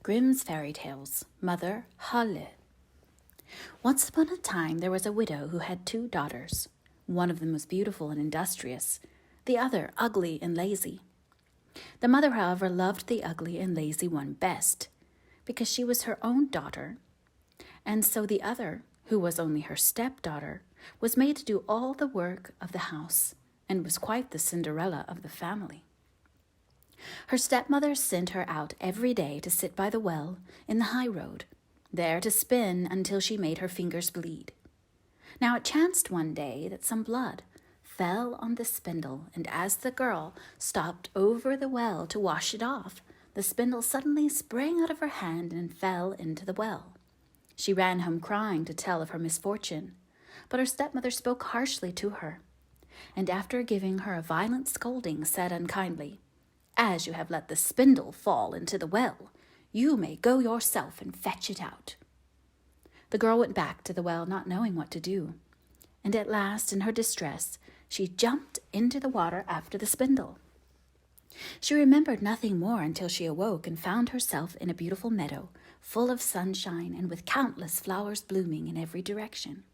Grimm's Fairy Tales, Mother Holle. Once upon a time there was a widow who had 2 daughters. One of them was beautiful and industrious, the other ugly and lazy. The mother, however, loved the ugly and lazy one best, because she was her own daughter, and so the other, who was only her stepdaughter, was made to do all the work of the house, and was quite the Cinderella of the family. Her stepmother sent her out every day to sit by the well in the high road, there to spin until she made her fingers bleed. Now it chanced one day that some blood fell on the spindle, and as the girl stopped over the well to wash it off, the spindle suddenly sprang out of her hand and fell into the well. She ran home crying to tell of her misfortune, but her stepmother spoke harshly to her, and after giving her a violent scolding, said unkindly, "As you have let the spindle fall into the well, you may go yourself and fetch it out." The girl went back to the well, not knowing what to do, and at last, in her distress, she jumped into the water after the spindle. She remembered nothing more until she awoke and found herself in a beautiful meadow, full of sunshine and with countless flowers blooming in every direction.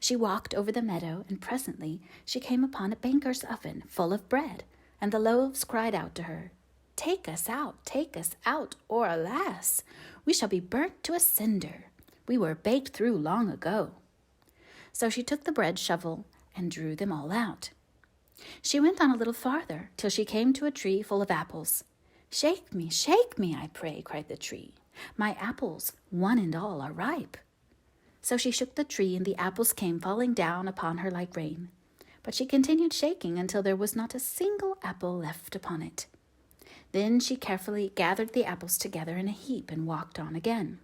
She walked over the meadow, and presently she came upon a baker's oven full of bread, and the loaves cried out to her, take us out, or alas, we shall be burnt to a cinder. We were baked through long ago." So she took the bread shovel and drew them all out. She went on a little farther, till she came to a tree full of apples. shake me, I pray," cried the tree. "My apples, one and all, are ripe." So she shook the tree, and the apples came falling down upon her like rain. But she continued shaking until there was not a single apple left upon it. Then she carefully gathered the apples together in a heap and walked on again.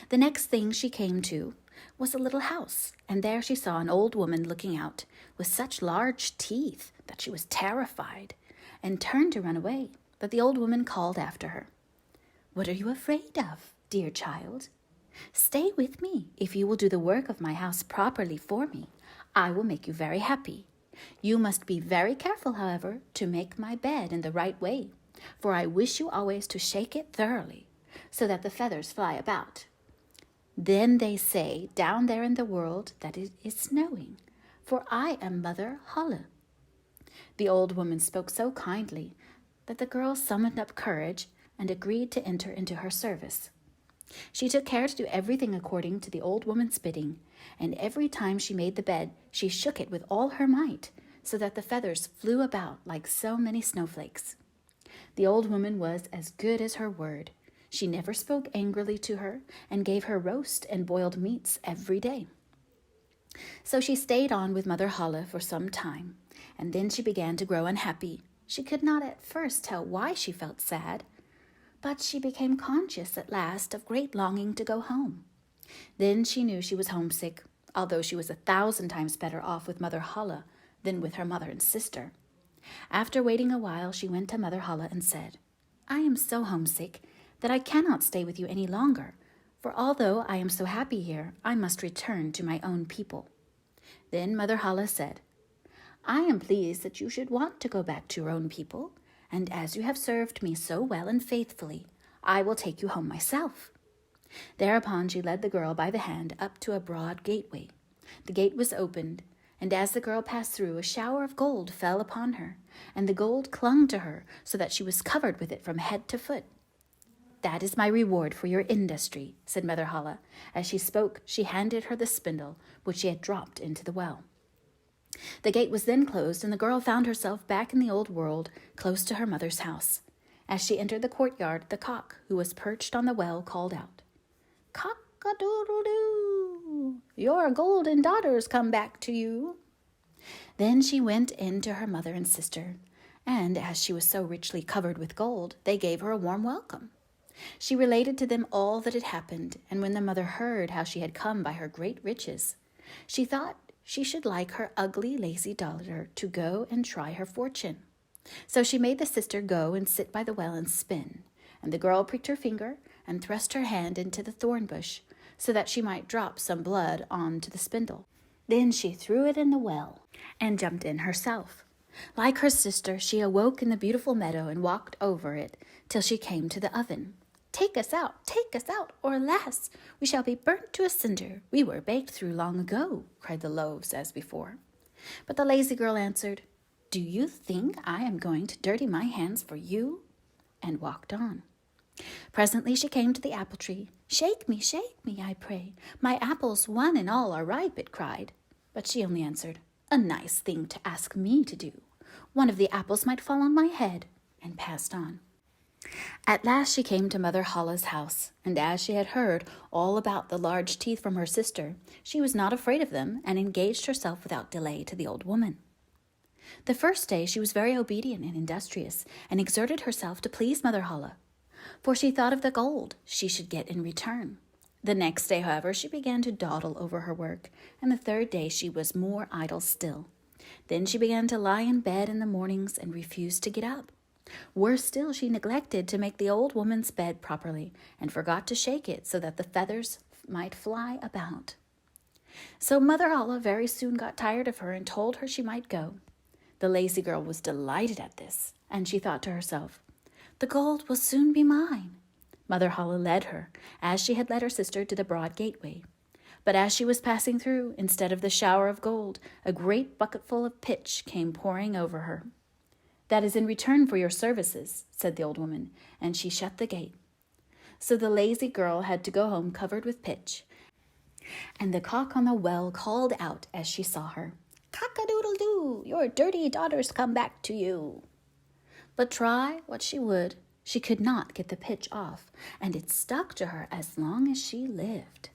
The next thing she came to was a little house, and there she saw an old woman looking out with such large teeth that she was terrified and turned to run away. But the old woman called after her, "What are you afraid of, dear child? Stay with me. If you will do the work of my house properly for me, I will make you very happy. You must be very careful, however, to make my bed in the right way, for I wish you always to shake it thoroughly, so that the feathers fly about. Then they say down there in the world that it is snowing, for I am Mother Holle." The old woman spoke so kindly that the girl summoned up courage and agreed to enter into her service. She took care to do everything according to the old woman's bidding, and every time she made the bed, she shook it with all her might, so that the feathers flew about like so many snowflakes. The old woman was as good as her word. She never spoke angrily to her, and gave her roast and boiled meats every day. So she stayed on with Mother Holle for some time, and then she began to grow unhappy. She could not at first tell why she felt sad, but she became conscious at last of great longing to go home. Then she knew she was homesick, although she was 1,000 times better off with Mother Holle than with her mother and sister. After waiting a while, she went to Mother Holle and said, "I am so homesick that I cannot stay with you any longer, for although I am so happy here, I must return to my own people." Then Mother Holle said, "I am pleased that you should want to go back to your own people, and as you have served me so well and faithfully, I will take you home myself." Thereupon she led the girl by the hand up to a broad gateway. The gate was opened, and as the girl passed through, a shower of gold fell upon her, and the gold clung to her so that she was covered with it from head to foot. "That is my reward for your industry," said Mother Holle. As she spoke, she handed her the spindle, which she had dropped into the well. The gate was then closed, and the girl found herself back in the old world, close to her mother's house. As she entered the courtyard, the cock, who was perched on the well, called out, "Cock-a-doodle-doo! Your golden daughters come back to you." Then she went in to her mother and sister, and as she was so richly covered with gold, they gave her a warm welcome. She related to them all that had happened, and when the mother heard how she had come by her great riches, she thought she should like her ugly, lazy daughter to go and try her fortune. So she made the sister go and sit by the well and spin, and the girl pricked her finger and thrust her hand into the thorn bush, so that she might drop some blood on to the spindle. Then she threw it in the well and jumped in herself. Like her sister, she awoke in the beautiful meadow and walked over it till she came to the oven. take us out, or alas, we shall be burnt to a cinder. We were baked through long ago," cried the loaves as before. But the lazy girl answered, "Do you think I am going to dirty my hands for you?" and walked on. Presently she came to the apple tree. shake me, I pray. My apples one and all are ripe," it cried. But she only answered, "A nice thing to ask me to do. One of the apples might fall on my head," and passed on. At last she came to Mother Holle's house, and as she had heard all about the large teeth from her sister, she was not afraid of them, and engaged herself without delay to the old woman. The first day she was very obedient and industrious, and exerted herself to please Mother Holle, for she thought of the gold she should get in return. The next day, however, she began to dawdle over her work, and the third day she was more idle still. Then she began to lie in bed in the mornings and refused to get up. Worse still, she neglected to make the old woman's bed properly, and forgot to shake it so that the feathers might fly about. So Mother Holle very soon got tired of her and told her she might go. The lazy girl was delighted at this, and she thought to herself, "The gold will soon be mine." Mother Holle led her, as she had led her sister, to the broad gateway. But as she was passing through, instead of the shower of gold, a great bucketful of pitch came pouring over her. "That is in return for your services," said the old woman, and she shut the gate. So the lazy girl had to go home covered with pitch, and the cock on the well called out as she saw her, "Cock-a-doodle-doo, your dirty daughters come back to you." But try what she would, she could not get the pitch off, and it stuck to her as long as she lived.